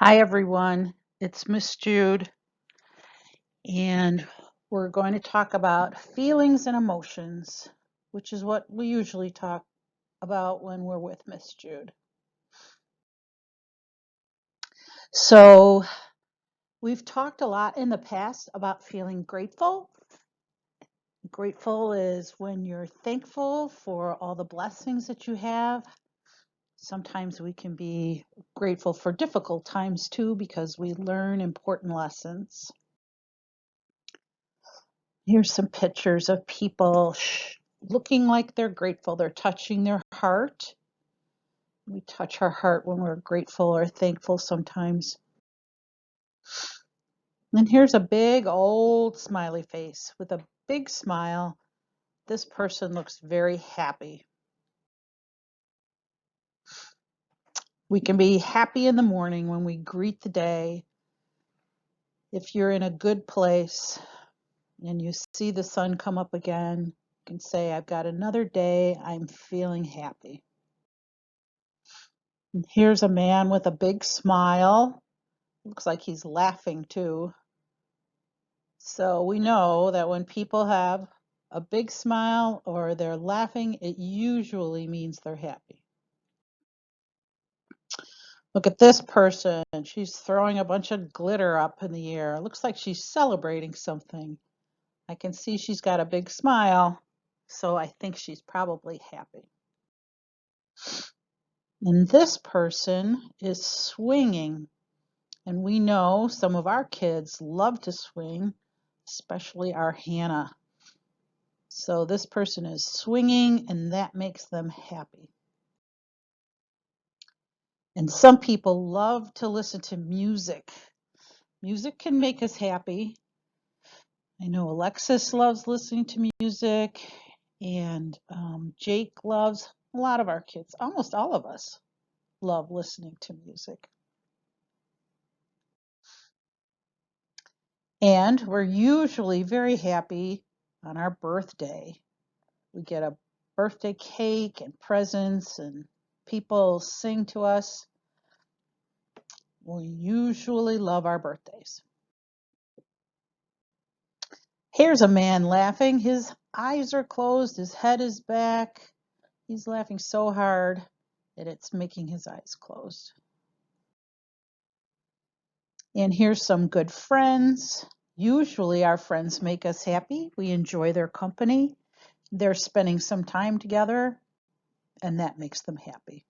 Hi everyone, it's Miss Jude, and we're going to talk about feelings and emotions, which is what we usually talk about when we're with Miss Jude. So, we've talked a lot in the past about feeling grateful. Grateful is when you're thankful for all the blessings that you have. Sometimes we can be grateful for difficult times too because we learn important lessons. Here's some pictures of people looking like they're grateful. They're touching their heart. We touch our heart when we're grateful or thankful sometimes. And here's a big old smiley face with a big smile. This person looks very happy. We can be happy in the morning when we greet the day. If you're in a good place and you see the sun come up again, you can say, I've got another day. I'm feeling happy. And here's a man with a big smile. Looks like he's laughing too. So we know that when people have a big smile or they're laughing, it usually means they're happy. Look at this person. She's throwing a bunch of glitter up in the air. It looks like she's celebrating something. I can see she's got a big smile, so I think she's probably happy. And this person is swinging. And we know some of our kids love to swing, especially our Hannah. So this person is swinging and that makes them happy. And some people love to listen to music. Music can make us happy. I know Alexis loves listening to music, and Jake loves, a lot of our kids, almost all of us love listening to music. And we're usually very happy on our birthday. We get a birthday cake and presents, and people sing to us. We usually love our birthdays. Here's a man laughing. His eyes are closed, his head is back. He's laughing so hard that it's making his eyes closed. And here's some good friends. Usually our friends make us happy. We enjoy their company. They're spending some time together, and that makes them happy.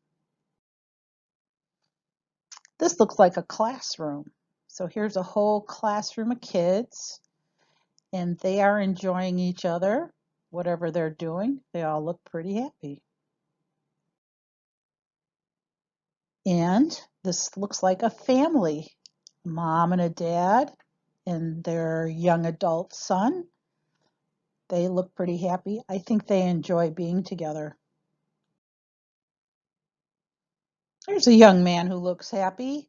This looks like a classroom. So here's a whole classroom of kids, and they are enjoying each other, whatever they're doing. They all look pretty happy. And this looks like a family, mom and a dad and their young adult son. They look pretty happy. I think they enjoy being together. There's a young man who looks happy,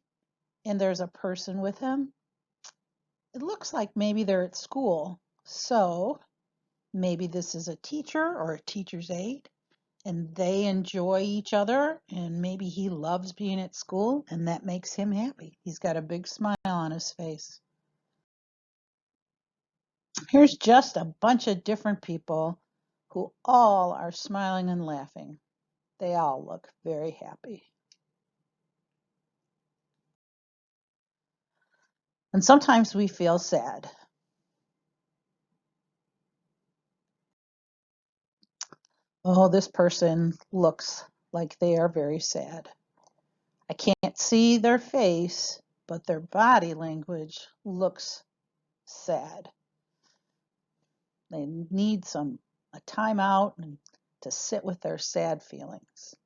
and there's a person with him. It looks like maybe they're at school. So maybe this is a teacher or a teacher's aide, and they enjoy each other, and maybe he loves being at school, and that makes him happy. He's got a big smile on his face. Here's just a bunch of different people who all are smiling and laughing. They all look very happy. And sometimes we feel sad. Oh, this person looks like they are very sad. I can't see their face, but their body language looks sad. They need a time out and to sit with their sad feelings.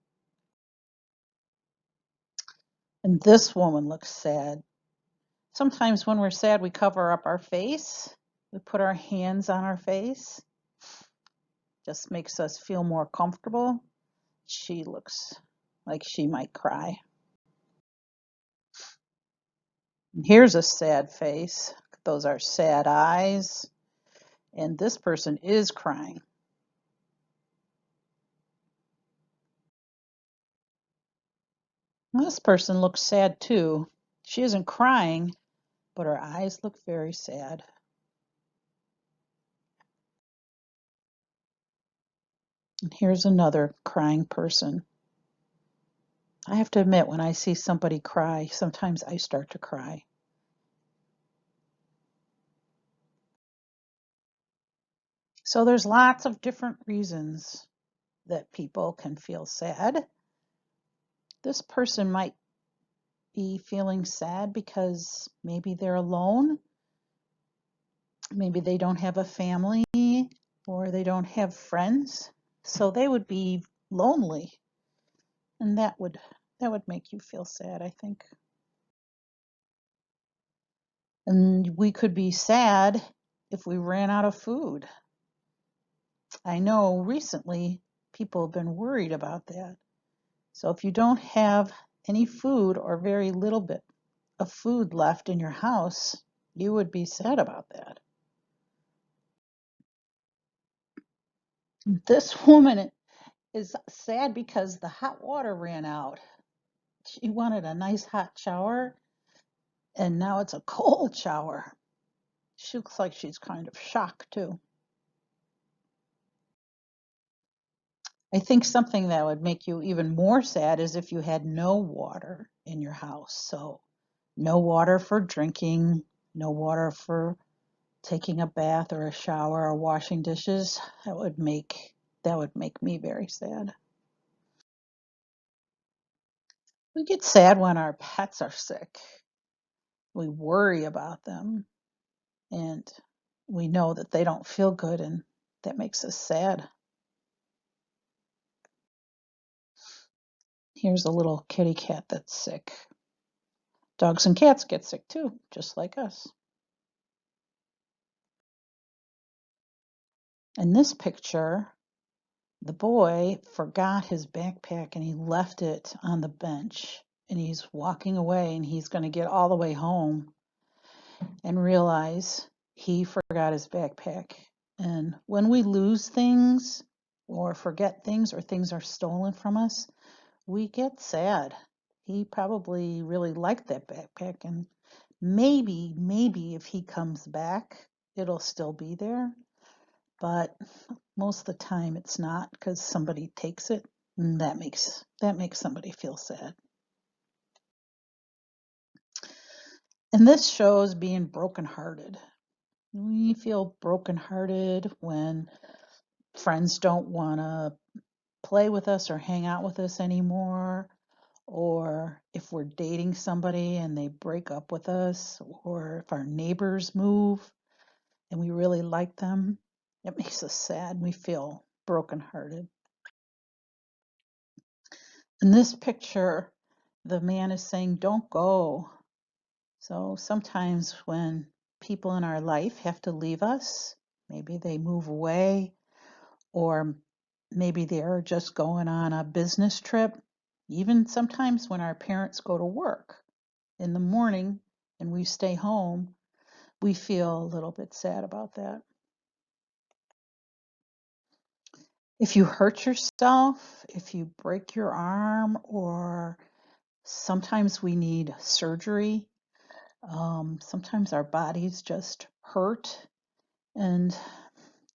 And this woman looks sad. Sometimes when we're sad, we cover up our face. We put our hands on our face. Just makes us feel more comfortable. She looks like she might cry. And here's a sad face. Those are sad eyes. And this person is crying. This person looks sad too. She isn't crying, but her eyes look very sad. And here's another crying person. I have to admit, when I see somebody cry, sometimes I start to cry. So there's lots of different reasons that people can feel sad. This person might be feeling sad because maybe they're alone, maybe they don't have a family, or they don't have friends, so they would be lonely, and that would make you feel sad, I think. And we could be sad if we ran out of food. I know recently people have been worried about that. So if you don't have any food or very little bit of food left in your house, you would be sad about that. This woman is sad because the hot water ran out. She wanted a nice hot shower, and now it's a cold shower. She looks like she's kind of shocked too. I think something that would make you even more sad is if you had no water in your house. So no water for drinking, no water for taking a bath or a shower or washing dishes. That would make me very sad. We get sad when our pets are sick. We worry about them and we know that they don't feel good, and that makes us sad. Here's a little kitty cat that's sick. Dogs and cats get sick too, just like us. In this picture, the boy forgot his backpack and he left it on the bench. And he's walking away and he's going to get all the way home and realize he forgot his backpack. And when we lose things or forget things or things are stolen from us, we get sad. He probably really liked that backpack, and maybe if he comes back, it'll still be there. But most of the time it's not, because somebody takes it, and that makes somebody feel sad. And this shows being brokenhearted. We feel brokenhearted when friends don't want to play with us or hang out with us anymore, or if we're dating somebody and they break up with us, or if our neighbors move and we really like them. It makes us sad. We feel brokenhearted. In this picture, the man is saying, "Don't go." So sometimes when people in our life have to leave us, maybe they move away, or maybe they're just going on a business trip. Even sometimes when our parents go to work in the morning and we stay home, we feel a little bit sad about that. If you hurt yourself, if you break your arm, or sometimes we need surgery, sometimes our bodies just hurt, and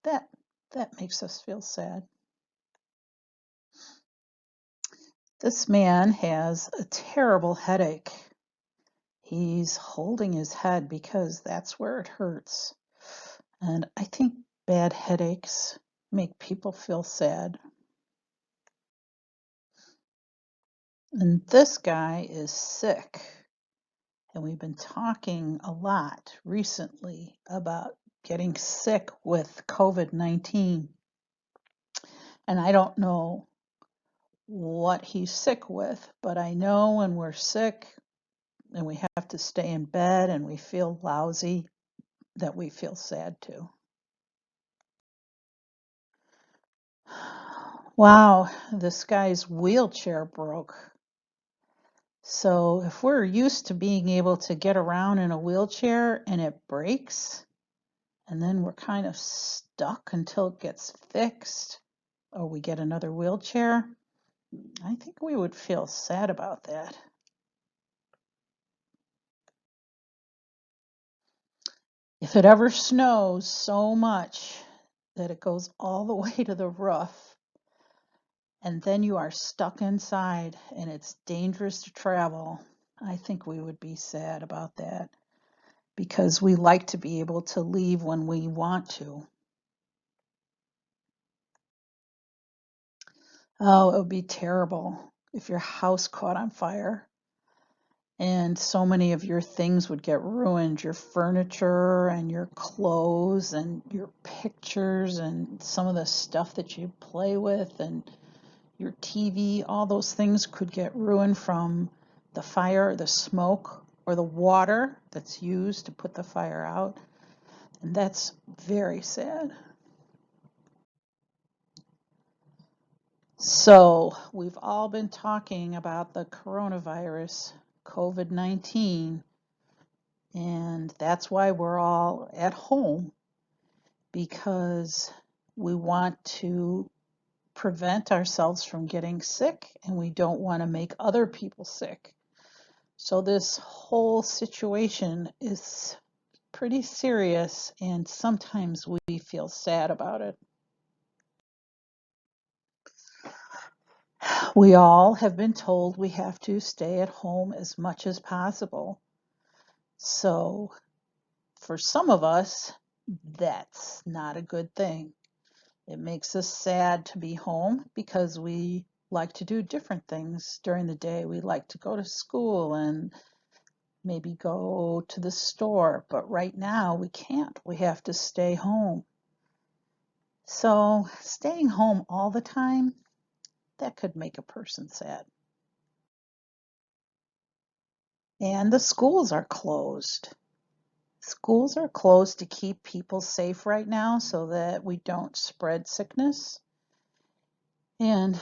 that that makes us feel sad. This man has a terrible headache. He's holding his head because that's where it hurts. And I think bad headaches make people feel sad. And this guy is sick. And we've been talking a lot recently about getting sick with COVID-19. And I don't know what he's sick with, but I know when we're sick and we have to stay in bed and we feel lousy, that we feel sad too. Wow, this guy's wheelchair broke. So if we're used to being able to get around in a wheelchair and it breaks, and then we're kind of stuck until it gets fixed or we get another wheelchair, I think we would feel sad about that. If it ever snows so much that it goes all the way to the roof, and then you are stuck inside and it's dangerous to travel, I think we would be sad about that because we like to be able to leave when we want to. Oh, it would be terrible if your house caught on fire and so many of your things would get ruined, your furniture and your clothes and your pictures and some of the stuff that you play with and your TV, all those things could get ruined from the fire, the smoke, or the water that's used to put the fire out. And that's very sad. So, we've all been talking about the coronavirus, COVID-19, and that's why we're all at home because we want to prevent ourselves from getting sick and we don't want to make other people sick. So this whole situation is pretty serious and sometimes we feel sad about it. We all have been told we have to stay at home as much as possible. So for some of us, that's not a good thing. It makes us sad to be home because we like to do different things during the day. We like to go to school and maybe go to the store, but right now we can't. We have to stay home. So staying home all the time, that could make a person sad. And the schools are closed. Schools are closed to keep people safe right now so that we don't spread sickness. And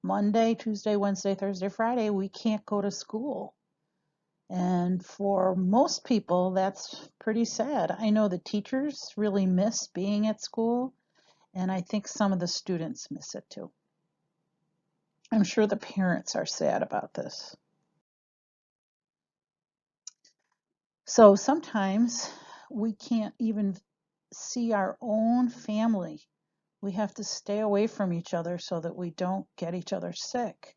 Monday, Tuesday, Wednesday, Thursday, Friday, we can't go to school. And for most people, that's pretty sad. I know the teachers really miss being at school, and I think some of the students miss it too. I'm sure the parents are sad about this. So sometimes we can't even see our own family. We have to stay away from each other so that we don't get each other sick.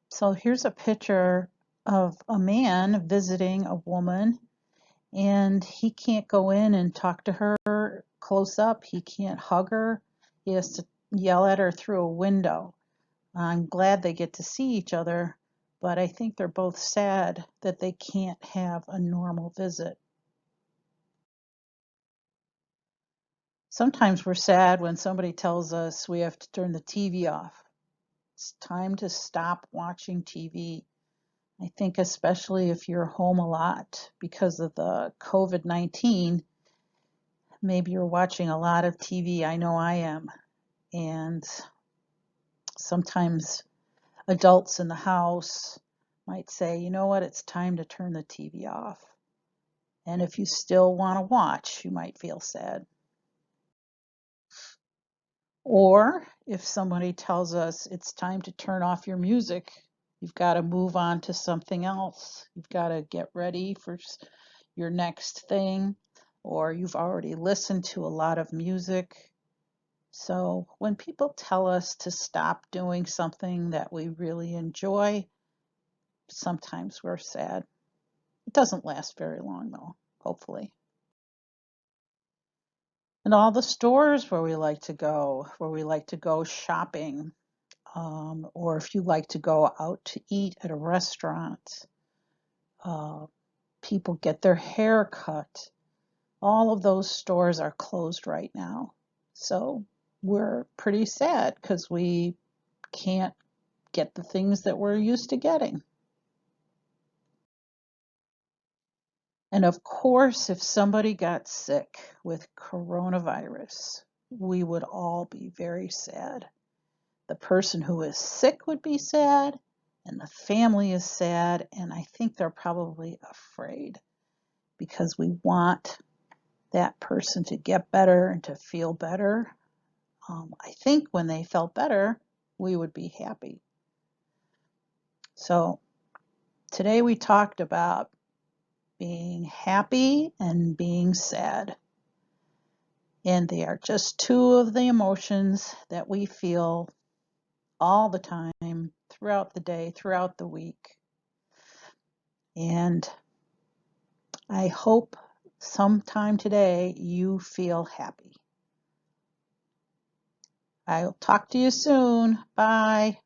So here's a picture of a man visiting a woman, and he can't go in and talk to her close up. He can't hug her. He has to yell at her through a window. I'm glad they get to see each other, but I think they're both sad that they can't have a normal visit. Sometimes we're sad when somebody tells us we have to turn the TV off. It's time to stop watching TV. I think especially if you're home a lot because of the COVID-19, maybe you're watching a lot of TV. I know I am. And sometimes adults in the house might say, you know what, it's time to turn the TV off. And if you still want to watch, you might feel sad. Or if somebody tells us it's time to turn off your music, you've got to move on to something else. You've got to get ready for your next thing, or you've already listened to a lot of music. So when people tell us to stop doing something that we really enjoy, sometimes we're sad. It doesn't last very long though, hopefully. And all the stores where we like to go shopping, or if you like to go out to eat at a restaurant, uh, people get their hair cut. All of those stores are closed right now. So we're pretty sad because we can't get the things that we're used to getting. And of course, if somebody got sick with coronavirus, we would all be very sad. The person who is sick would be sad, and the family is sad, and I think they're probably afraid because we want that person to get better and to feel better. I think when they felt better, we would be happy. So today we talked about being happy and being sad. And they are just two of the emotions that we feel all the time, throughout the day, throughout the week. And I hope sometime today you feel happy. I'll talk to you soon. Bye.